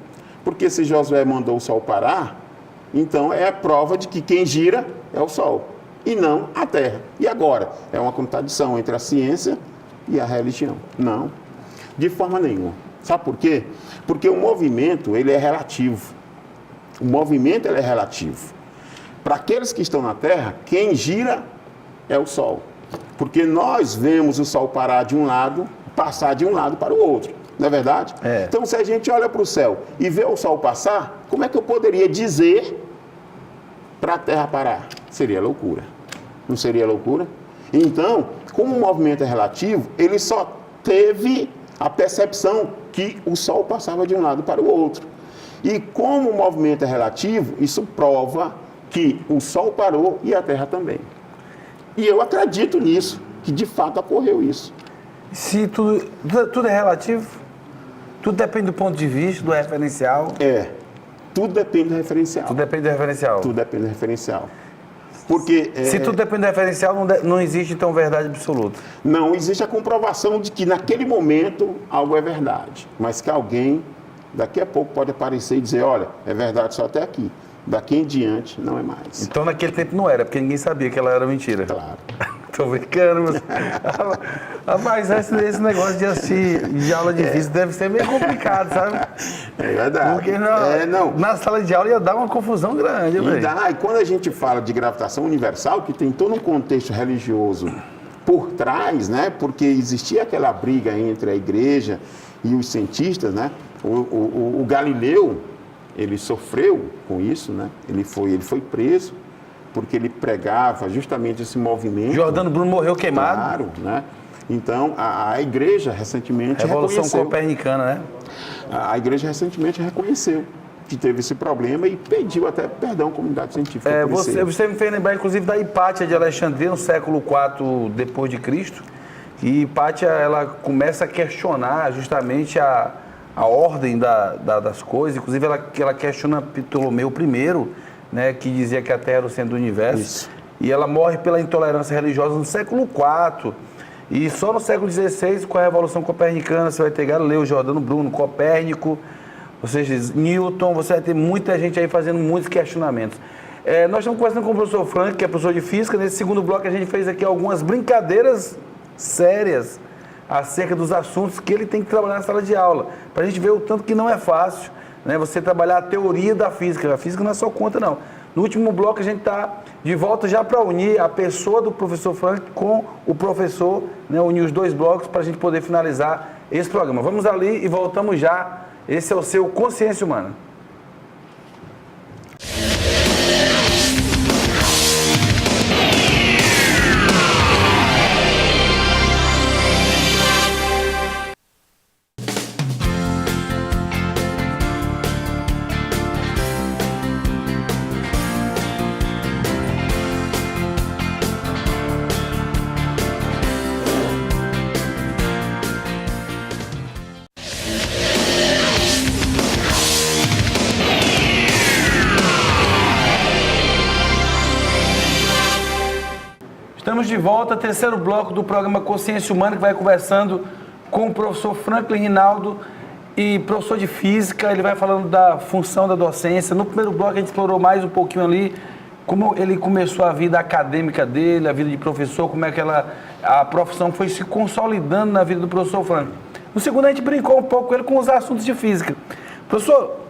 Porque se Josué mandou o sol parar, então é a prova de que quem gira é o sol e não a terra. E agora? É uma contradição entre a ciência e a religião? Não, de forma nenhuma. Sabe por quê? Porque o movimento, ele é relativo. O movimento, ele é relativo. Para aqueles que estão na terra, quem gira é o sol. Porque nós vemos o sol parar de um lado, passar de um lado para o outro. Não é verdade? É. Então, se a gente olha para o céu e vê o sol passar, como é que eu poderia dizer para a terra parar? Seria loucura. Não seria loucura? Então, como o movimento é relativo, ele só teve a percepção que o sol passava de um lado para o outro. E como o movimento é relativo, isso prova que o sol parou e a terra também. E eu acredito nisso, que de fato ocorreu isso. Se tudo é relativo, tudo depende do ponto de vista, do referencial. Tudo depende do referencial. Tudo depende do referencial. Tudo depende do referencial. Porque Se tudo depende do referencial, não existe então verdade absoluta. não existe a comprovação de que naquele momento algo é verdade, mas que alguém daqui a pouco pode aparecer e dizer, olha, é verdade só até aqui. Daqui em diante não é mais. Então naquele tempo não era, porque ninguém sabia que ela era mentira. Claro. Tô brincando, mas... Rapaz, esse negócio de assistir de aula de física deve ser meio complicado, sabe? É verdade. Porque não. na sala de aula ia dar uma confusão grande, velho. E quando a gente fala de gravitação universal, que tem todo um contexto religioso por trás, né? Porque existia aquela briga entre a igreja e os cientistas, né? O Galileu, ele sofreu com isso, né? Ele foi preso porque ele pregava justamente esse movimento. Jordano Bruno morreu queimado. Claro, né? Então, a igreja recentemente Revolução reconheceu. Copernicana, né? A igreja recentemente reconheceu que teve esse problema e pediu até perdão à comunidade científica. por esse erro. Você me fez lembrar, inclusive, da Hipátia de Alexandria, no século IV depois de Cristo. E Hipátia, ela começa a questionar justamente a ordem das coisas. Inclusive, ela questiona Ptolomeu I, né, que dizia que a Terra era o centro do universo. Isso. E ela morre pela intolerância religiosa no século IV. E só no século XVI, com a Revolução Copernicana, você vai ter Galileu, Jordano Bruno, Copérnico, ou seja, Newton, você vai ter muita gente aí fazendo muitos questionamentos. Nós estamos conversando com o professor Frank, que é professor de física. Nesse segundo bloco a gente fez aqui algumas brincadeiras sérias acerca dos assuntos que ele tem que trabalhar na sala de aula, para a gente ver o tanto que não é fácil, né, você trabalhar a teoria da física. A física não é só conta, não. No último bloco a gente está de volta já para unir a pessoa do professor Frank com o professor, né, unir os dois blocos para a gente poder finalizar esse programa. Vamos ali e voltamos já. Esse é o seu Consciência Humana. Estamos de volta, terceiro bloco do programa Consciência Humana, que vai conversando com o professor Franklin Rinaldo, e professor de física. Ele vai falando da função da docência. No primeiro bloco a gente explorou mais um pouquinho ali como ele começou a vida acadêmica dele, a vida de professor, como é que a profissão foi se consolidando na vida do professor Franklin. No segundo a gente brincou um pouco com ele com os assuntos de física. Professor,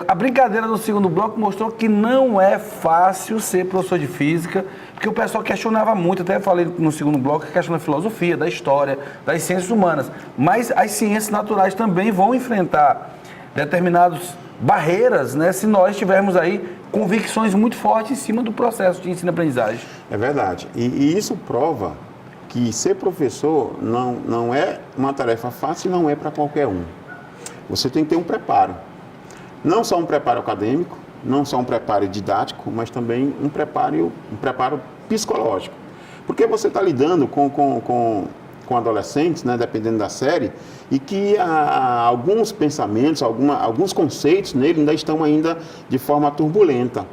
a brincadeira do segundo bloco mostrou que não é fácil ser professor de física, porque o pessoal questionava muito, até falei no segundo bloco, que questiona a filosofia, da história, das ciências humanas, mas as ciências naturais também vão enfrentar determinadas barreiras, né, se nós tivermos aí convicções muito fortes em cima do processo de ensino-aprendizagem. É verdade, e isso prova que ser professor não é uma tarefa fácil, não é para qualquer um. Você tem que ter um preparo. Não só um preparo acadêmico, não só um preparo didático, mas também um preparo psicológico. Porque você está lidando com adolescentes, né, dependendo da série, e que alguns pensamentos, alguns conceitos nele ainda estão ainda de forma turbulenta.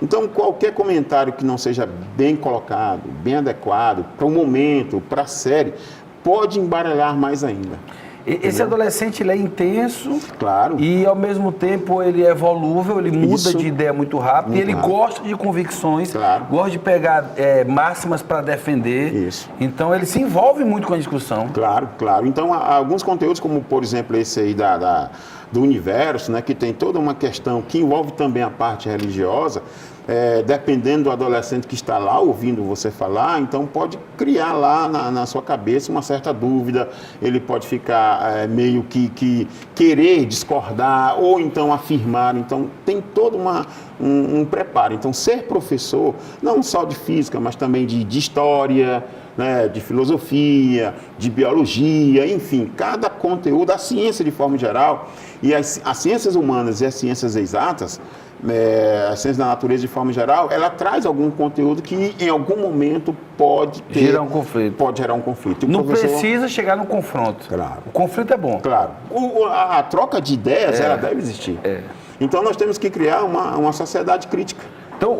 Então, qualquer comentário que não seja bem colocado, bem adequado para o momento, para a série, pode embaralhar mais ainda. Esse adolescente, ele é intenso, Claro. E ao mesmo tempo ele é volúvel, ele muda Isso. de ideia muito rápido, e ele rápido. gosta de convicções, Claro. gosta de pegar máximas para defender. Isso. Então ele se envolve muito com a discussão. Claro, claro. Então, há alguns conteúdos, como por exemplo esse aí do universo, né, que tem toda uma questão que envolve também a parte religiosa, dependendo do adolescente que está lá ouvindo você falar, então pode criar lá na sua cabeça uma certa dúvida, ele pode ficar meio que querer discordar ou então afirmar, então tem todo um preparo. Então ser professor, não só de física, mas também de história, né, de filosofia, de biologia, enfim, cada conteúdo, a ciência de forma geral, e as ciências humanas e as ciências exatas, a ciência da natureza de forma geral, ela traz algum conteúdo que em algum momento pode Gerar um conflito. Pode gerar um conflito. E o Não professor- precisa chegar no confronto. Claro. O conflito é bom. Claro. A troca de ideias, ela deve existir. Então nós temos que criar uma sociedade crítica. Então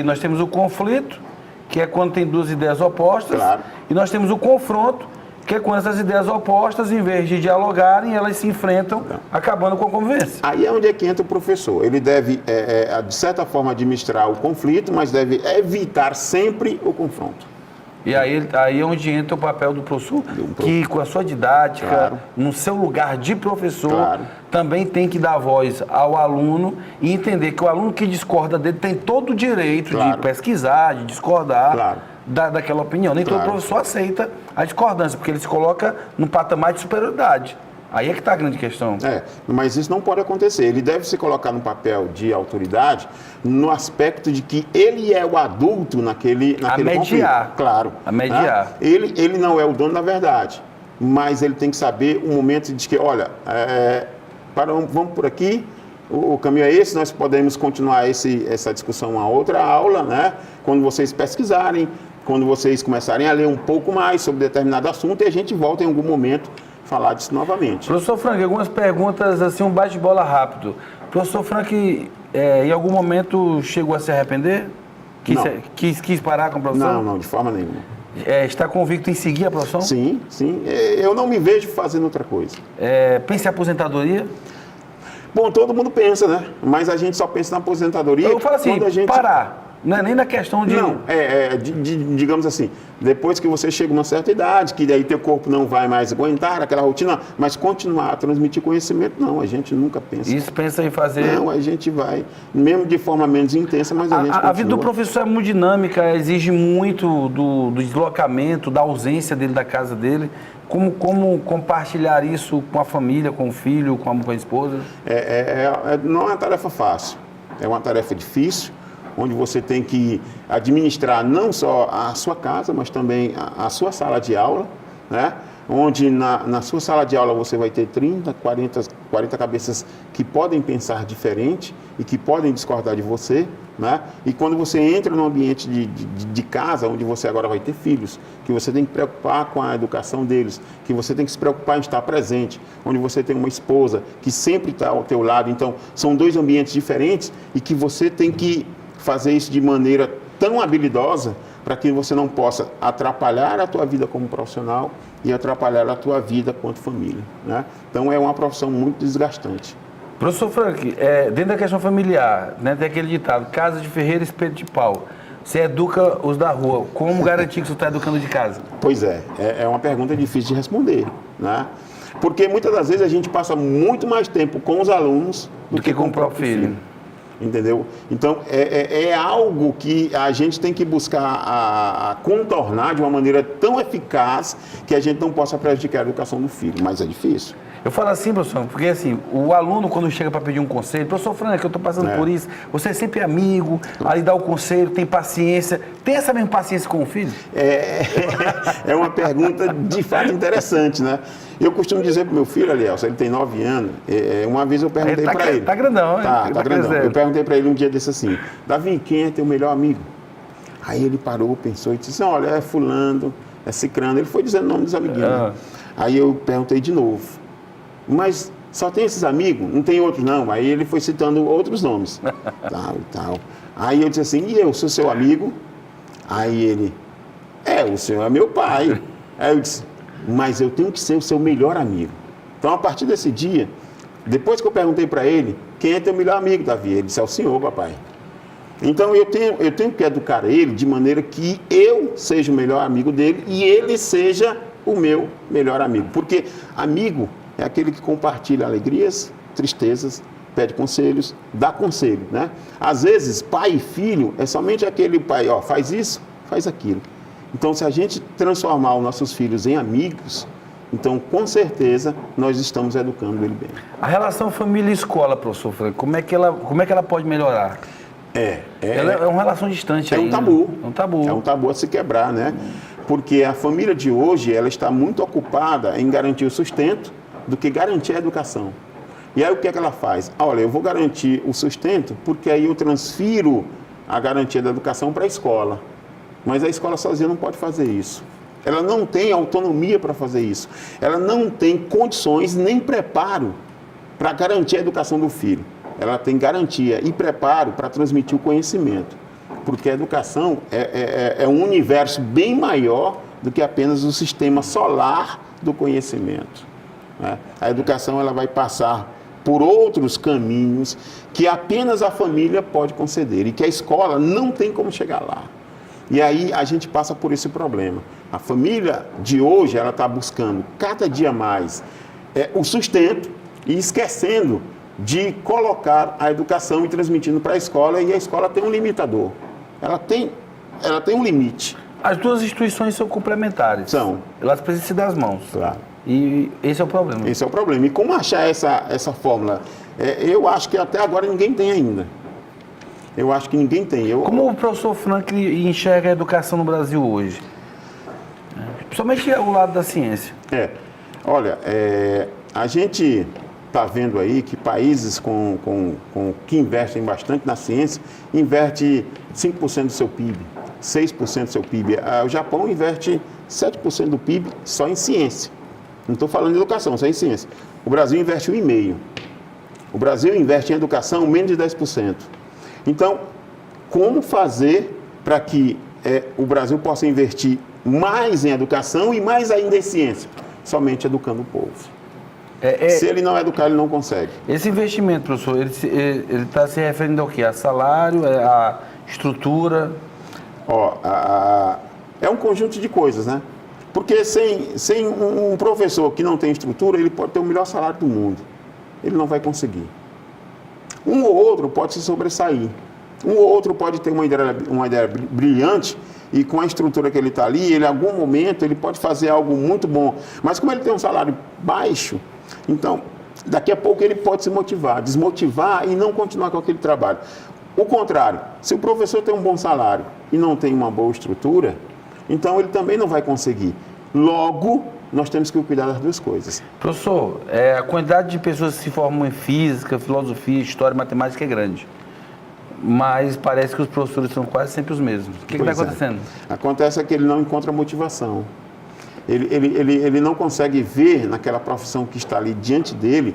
nós temos o conflito, que é quando tem duas ideias opostas, Claro. e nós temos o confronto, que é quando essas ideias opostas, em vez de dialogarem, elas se enfrentam, acabando com a convivência. Aí é onde é que entra o professor. Ele deve, de certa forma, administrar o conflito, mas deve evitar sempre o confronto. E aí é onde entra o papel do professor, que com a sua didática, Claro. no seu lugar de professor, Claro. também tem que dar voz ao aluno e entender que o aluno que discorda dele tem todo o direito de Claro. pesquisar, de discordar Claro. daquela opinião. Nem todo Claro. professor aceita a discordância, porque ele se coloca num patamar de superioridade. Aí é que está a grande questão. Mas isso não pode acontecer. Ele deve se colocar no papel de autoridade no aspecto de que ele é o adulto naquele mediar. conflito. Claro. A mediar. Né? Ele não é o dono da verdade, mas ele tem que saber o momento de que, olha, vamos por aqui, o caminho é esse, nós podemos continuar essa discussão uma outra aula, né? Quando vocês pesquisarem, quando vocês começarem a ler um pouco mais sobre determinado assunto, e a gente volta em algum momento falar disso novamente. Professor Frank, algumas perguntas, assim, um bate-bola rápido. Professor Frank, em algum momento chegou a se arrepender? Não. Quis parar com a profissão? Não, de forma nenhuma. Está convicto em seguir a profissão? Sim. Eu não me vejo fazendo outra coisa. Pensa em aposentadoria? Bom, todo mundo pensa, né? Mas a gente só pensa na aposentadoria Eu falo assim, quando a gente... parar. Não é nem na questão de... Não, digamos assim, depois que você chega numa certa idade, que daí teu corpo não vai mais aguentar aquela rotina, mas continuar a transmitir conhecimento, não, a gente nunca pensa. Isso pensa em fazer... Não, a gente vai, mesmo de forma menos intensa, mas a gente continua. A vida do professor é muito dinâmica, exige muito do deslocamento, da ausência dele da casa dele. Como compartilhar isso com a família, com o filho, com a esposa? Não é uma tarefa fácil, é uma tarefa difícil, onde você tem que administrar não só a sua casa, mas também a sua sala de aula, né? Onde na sua sala de aula você vai ter 30, 40 cabeças que podem pensar diferente e que podem discordar de você, né? E quando você entra no ambiente de casa, onde você agora vai ter filhos, que você tem que preocupar com a educação deles, que você tem que se preocupar em estar presente, onde você tem uma esposa que sempre está ao teu lado, então são dois ambientes diferentes e que você tem que fazer isso de maneira tão habilidosa para que você não possa atrapalhar a tua vida como profissional e atrapalhar a tua vida quanto família, né? Então é uma profissão muito desgastante. Professor Frank, dentro da questão familiar, né, tem aquele ditado, casa de ferreiro, espeto de pau. Você educa os da rua, como garantir que você está educando de casa? Pois é uma pergunta difícil de responder, né? Porque muitas das vezes a gente passa muito mais tempo com os alunos do que com o próprio filho. Entendeu? Então, é algo que a gente tem que buscar a contornar de uma maneira tão eficaz que a gente não possa prejudicar a educação do filho, mas é difícil. Eu falo assim, professor, porque assim, o aluno quando chega para pedir um conselho, professor Frank, eu estou passando por isso, você é sempre amigo, ali dá o conselho, tem paciência, tem essa mesma paciência com o filho? É uma pergunta de fato interessante, né? Eu costumo dizer para o meu filho, Alielson, ele tem 9 anos, uma vez eu perguntei para ele. Tá grandão, hein? Tá grandão. Eu perguntei para ele um dia desse assim, Davi, quem é teu melhor amigo? Aí ele parou, pensou e disse, olha, é fulano, é cicrano, ele foi dizendo o nome dos amiguinhos. Né? Aí eu perguntei de novo, mas Só tem esses amigos? Não tem outros, não. Aí ele foi citando outros nomes. Tal e tal. Aí eu disse assim, e eu sou seu amigo? Aí ele, o senhor é meu pai. Aí eu disse, mas eu tenho que ser o seu melhor amigo. Então, a partir desse dia, depois que eu perguntei para ele, quem é teu melhor amigo, Davi? Ele disse, é o senhor, papai. Então, eu tenho que educar ele de maneira que eu seja o melhor amigo dele e ele seja o meu melhor amigo. Porque amigo é aquele que compartilha alegrias, tristezas, pede conselhos, dá conselho, né? Às vezes, pai e filho é somente aquele pai, faz isso, faz aquilo. Então, se a gente transformar os nossos filhos em amigos, então, com certeza, nós estamos educando ele bem. A relação família-escola, professor Franco, como é que ela pode melhorar? Ela é uma relação distante. É um tabu. É um tabu. É um tabu a se quebrar, né? Porque a família de hoje, ela está muito ocupada em garantir o sustento do que garantir a educação. E aí o que é que ela faz? Olha, eu vou garantir o sustento porque aí eu transfiro a garantia da educação para a escola. Mas a escola sozinha não pode fazer isso. Ela não tem autonomia para fazer isso. Ela não tem condições nem preparo para garantir a educação do filho. Ela tem garantia e preparo para transmitir o conhecimento. Porque a educação é um universo bem maior do que apenas o sistema solar do conhecimento, né? A educação ela vai passar por outros caminhos que apenas a família pode conceder e que a escola não tem como chegar lá. E aí a gente passa por esse problema. A família de hoje ela está buscando cada dia mais o sustento e esquecendo de colocar a educação e transmitindo para a escola, e a escola tem um limitador. Ela tem um limite. As duas instituições são complementares. São. Elas precisam se dar as mãos. Claro. E esse é o problema. Esse é o problema. E como achar essa fórmula? Eu acho que até agora ninguém tem ainda. Eu acho que ninguém tem. Como o professor Frank enxerga a educação no Brasil hoje? Principalmente o lado da ciência. Olha, a gente está vendo aí que países que investem bastante na ciência, investe 5% do seu PIB, 6% do seu PIB. O Japão investe 7% do PIB só em ciência. Não estou falando de educação, só em ciência. O Brasil investe 1,5%. O Brasil investe em educação menos de 10%. Então, como fazer para que o Brasil possa investir mais em educação e mais ainda em ciência? Somente educando o povo. Se ele não educar, ele não consegue. Esse investimento, professor, ele está se referindo ao quê? A salário, a estrutura? É um conjunto de coisas, né? Porque sem um professor que não tem estrutura, ele pode ter o melhor salário do mundo. Ele não vai conseguir. Um ou outro pode se sobressair. Um ou outro pode ter uma ideia brilhante e com a estrutura que ele está ali, em algum momento, ele pode fazer algo muito bom. Mas como ele tem um salário baixo, então, daqui a pouco ele pode se desmotivar e não continuar com aquele trabalho. O contrário, se o professor tem um bom salário e não tem uma boa estrutura, então ele também não vai conseguir. Logo, nós temos que cuidar das duas coisas. Professor, a quantidade de pessoas que se formam em física, filosofia, história e matemática é grande. Mas parece que os professores são quase sempre os mesmos. O que está acontecendo? Acontece que ele não encontra motivação. Ele não consegue ver naquela profissão que está ali diante dele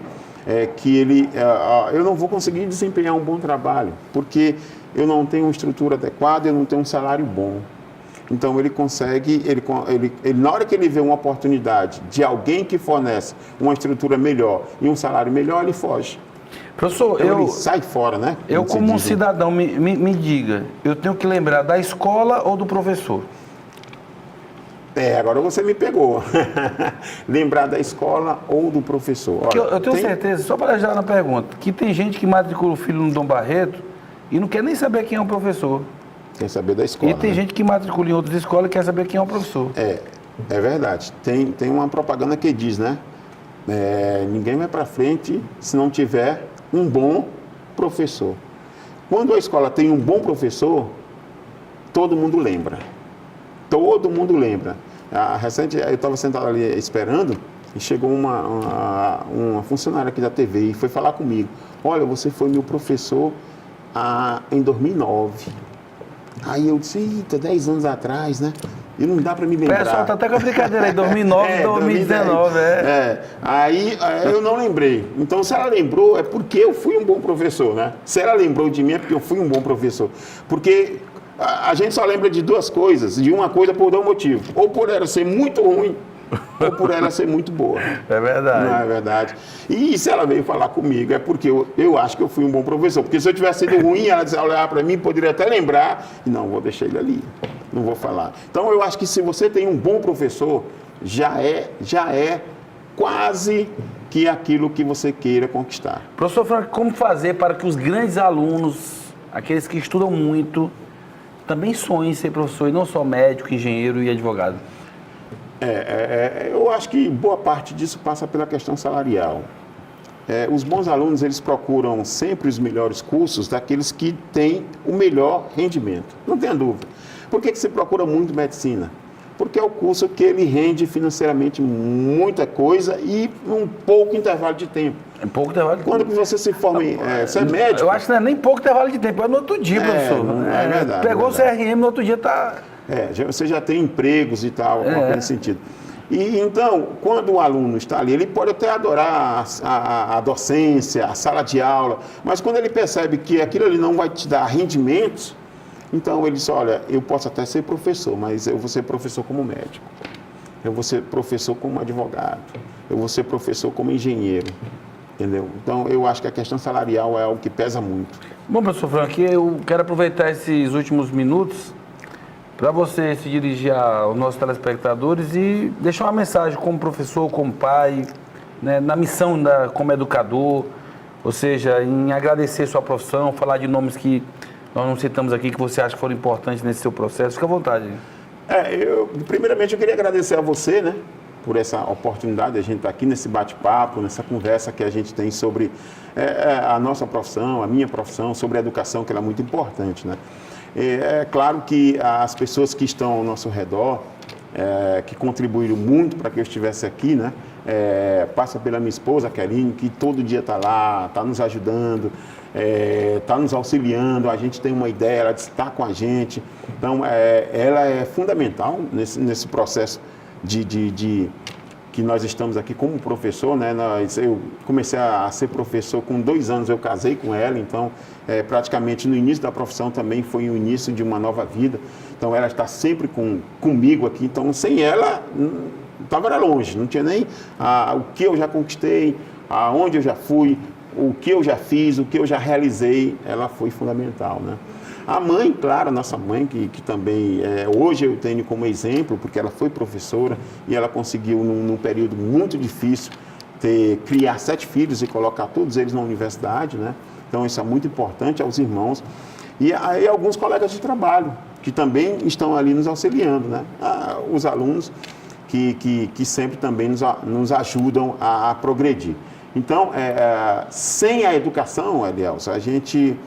que eu não vou conseguir desempenhar um bom trabalho, porque eu não tenho uma estrutura adequada, eu não tenho um salário bom. Então ele consegue, na hora que ele vê uma oportunidade de alguém que fornece uma estrutura melhor e um salário melhor, ele foge. Professor, então ele sai fora, né? Eu como um cidadão, me diga, eu tenho que lembrar da escola ou do professor? Agora você me pegou. Lembrar da escola ou do professor. Olha, eu tenho certeza, só para ajudar na pergunta, que tem gente que matricula o filho no Dom Barreto e não quer nem saber quem é o professor. Quer saber da escola. E tem gente que matricula em outras escolas e quer saber quem é o professor. É verdade. Tem uma propaganda que diz, né? Ninguém vai para frente se não tiver um bom professor. Quando a escola tem um bom professor, todo mundo lembra. Todo mundo lembra. Recente, eu estava sentado ali esperando e chegou uma funcionária aqui da TV e foi falar comigo. Olha, você foi meu professor em 2009. Aí eu disse, 10 anos atrás, né? E não dá para me O lembrar. pessoal tá até com a brincadeira aí, 2009, 2019, Aí eu não lembrei. Então, se ela lembrou, é porque eu fui um bom professor, né? Se ela lembrou de mim, é porque eu fui um bom professor. Porque a gente só lembra de duas coisas, de uma coisa por dois motivos. Ou por ela ser muito ruim, ou por ela ser muito boa. É verdade. Não é verdade? E se ela veio falar comigo, é porque eu acho que eu fui um bom professor. Porque se eu tivesse sido ruim, ela olhar para mim, poderia até lembrar, e não, vou deixar ele ali, não vou falar. Então, eu acho que se você tem um bom professor, já é quase que aquilo que você queira conquistar. Professor Frank, como fazer para que os grandes alunos, aqueles que estudam muito, também sonhem em ser professor e não só médico, engenheiro e advogado? Eu acho que boa parte disso passa pela questão salarial. Os bons alunos, eles procuram sempre os melhores cursos daqueles que têm o melhor rendimento. Não tenha dúvida. Por que você procura muito medicina? Porque é o curso que ele rende financeiramente muita coisa e um pouco intervalo de tempo. É pouco intervalo de tempo. Quando você se forma você é médico... Eu acho que não é nem pouco intervalo de tempo, é no outro dia, professor. É verdade. Pegou o CRM, no outro dia está... Você já tem empregos e tal, alguma coisa nesse sentido. E então, quando o aluno está ali, ele pode até adorar a docência, a sala de aula, mas quando ele percebe que aquilo ali não vai te dar rendimentos, então ele diz, olha, eu posso até ser professor, mas eu vou ser professor como médico, eu vou ser professor como advogado, eu vou ser professor como engenheiro, entendeu? Então, eu acho que a questão salarial é algo que pesa muito. Bom, professor Frank, eu quero aproveitar esses últimos minutos para você se dirigir aos nossos telespectadores e deixar uma mensagem como professor, como pai, né, na missão como educador, ou seja, em agradecer sua profissão, falar de nomes que nós não citamos aqui, que você acha que foram importantes nesse seu processo. Fica à vontade. Primeiramente, eu queria agradecer a você, né, por essa oportunidade de a gente estar aqui nesse bate-papo, nessa conversa que a gente tem sobre a nossa profissão, a minha profissão, sobre a educação, que ela é muito importante, né? É claro que as pessoas que estão ao nosso redor, que contribuíram muito para que eu estivesse aqui, né? Passa pela minha esposa, Keline, que todo dia está lá, está nos ajudando, está nos auxiliando, a gente tem uma ideia, ela está com a gente. Então, ela é fundamental nesse processo que nós estamos aqui como professor, né? Eu comecei a ser professor com 2 anos, eu casei com ela, então praticamente no início da profissão também foi o início de uma nova vida. Então ela está sempre comigo aqui, então sem ela estava longe, não tinha nem o que eu já conquistei, aonde eu já fui, o que eu já fiz, o que eu já realizei, ela foi fundamental, né? A mãe, claro, a nossa mãe, que também hoje eu tenho como exemplo, porque ela foi professora e ela conseguiu, num período muito difícil, criar 7 filhos e colocar todos eles na universidade, né? Então isso é muito importante aos irmãos. E aí alguns colegas de trabalho, que também estão ali nos auxiliando, né? Os alunos que sempre também nos ajudam a progredir. Então, sem a educação, Elielson, a gente...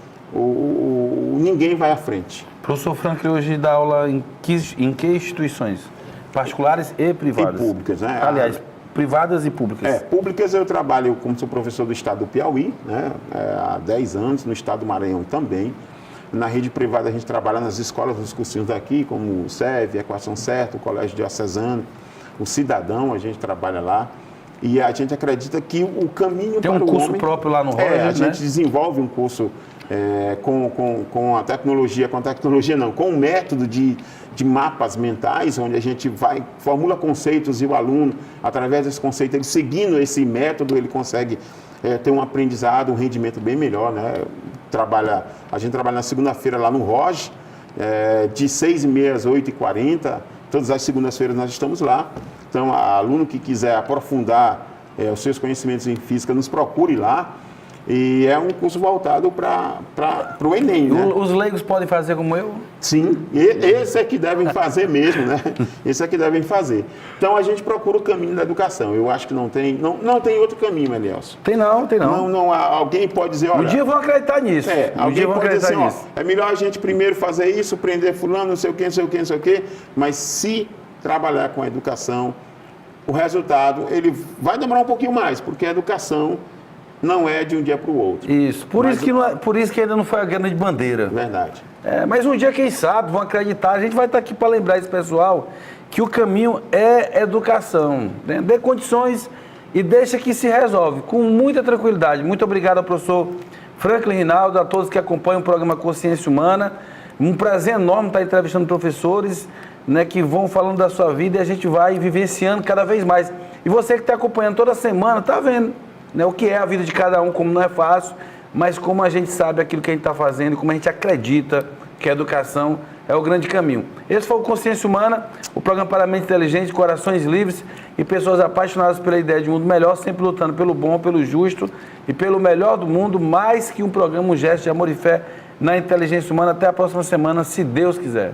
ninguém vai à frente. Professor Frank hoje dá aula em que instituições? Particulares e privadas? E públicas, né? Aliás, privadas e públicas. Públicas eu trabalho como sou professor do estado do Piauí, né? Há 10 anos, no estado do Maranhão também. Na rede privada a gente trabalha nas escolas dos cursinhos daqui, como o SEV, Equação Certa, o Colégio Diocesano, o Cidadão, a gente trabalha lá. E a gente acredita que o caminho para o homem... Tem um curso próprio lá no Roger, né? A gente desenvolve um curso com a tecnologia, com o método de mapas mentais, onde a gente formula conceitos e o aluno, através desse conceito, ele seguindo esse método, ele consegue ter um aprendizado, um rendimento bem melhor, né? A gente trabalha na segunda-feira lá no Roger, de 6h30 às 8h40, todas as segundas-feiras nós estamos lá. Então, aluno que quiser aprofundar os seus conhecimentos em física, nos procure lá. E é um curso voltado para o Enem, né? Os leigos podem fazer como eu? Sim, esse é que devem fazer mesmo, né? Esse é que devem fazer. Então, a gente procura o caminho da educação. Eu acho que não tem outro caminho, Elielson. Tem não. Não, alguém pode dizer, olha... Um dia vão acreditar nisso. Alguém pode dizer assim, é melhor a gente primeiro fazer isso, prender fulano, não sei o quê, mas se trabalhar com a educação, o resultado, ele vai demorar um pouquinho mais, porque a educação não é de um dia para o outro. Isso. Por isso que ainda não foi a grande bandeira. Verdade. Mas um dia, quem sabe, vão acreditar. A gente vai estar aqui para lembrar esse pessoal que o caminho é educação. Né? Dê condições e deixa que se resolve, com muita tranquilidade. Muito obrigado ao professor Franklin Rinaldo, a todos que acompanham o programa Consciência Humana. Um prazer enorme estar entrevistando professores, né, que vão falando da sua vida e a gente vai vivenciando cada vez mais. E você que está acompanhando toda semana, está vendo, né, o que é a vida de cada um, como não é fácil, mas como a gente sabe aquilo que a gente está fazendo, como a gente acredita que a educação é o grande caminho. Esse foi o Consciência Humana, o programa para a mente inteligente, corações livres e pessoas apaixonadas pela ideia de um mundo melhor, sempre lutando pelo bom, pelo justo e pelo melhor do mundo, mais que um programa, um gesto de amor e fé na inteligência humana. Até a próxima semana, se Deus quiser.